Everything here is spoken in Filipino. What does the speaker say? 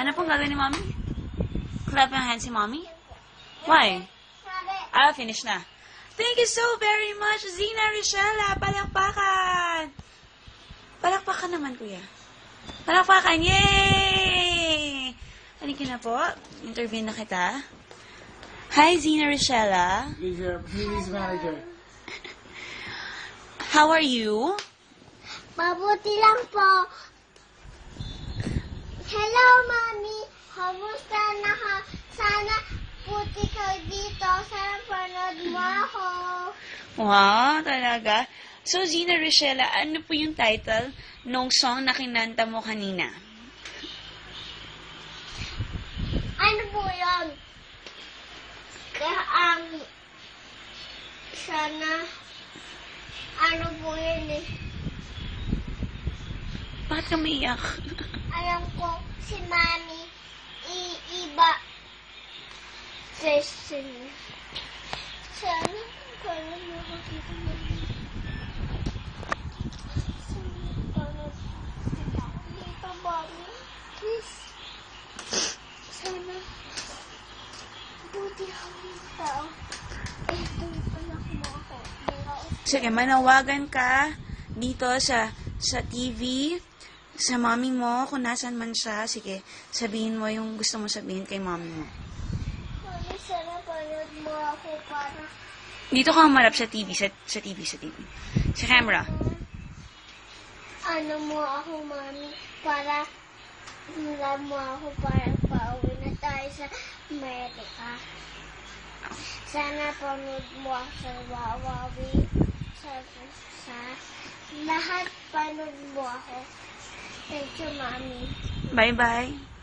Ano pong gagawin ni Mommy? Clap ang hand si Mommy? Why? Finish na. Thank you so very much, Zina Richella. Palakpakan! Palakpakan naman, kuya. Palakpakan! Yay! Halika na po. Interview na kita. Hi, Zina Richella. He's your previous manager. How are you? Mabuti lang po. Hello, Mami. Kamusta na ka? Sana puti ka dito. Sana panood mo ako. Wow, talaga. So, Zina Richella, ano po yung title nung song na kinanta mo kanina? Ano po yun? Sana, ano po yun eh? Bakit ka maiyak? Alam ko, si Mami, iiba. Question. Sana, kung mo makita mo. Dito, Mami. Please. Sana, buti ang tao. Ito, anak mo ako. Sige, manawagan ka dito sa TV, sa mommy mo, kung nasan man siya. Sige, sabihin mo yung gusto mo sabihin kay mommy mo. Mami, sana panood mo ako para Dito ka humarap sa TV, sa TV. Sa camera. ano mo ako, Mami, para hula mo ako para pauwi na tayo sa Amerika. Sana panood mo ako sa Wawawi, sa lahat panood mo ako. Thank you, Mami. Bye-bye.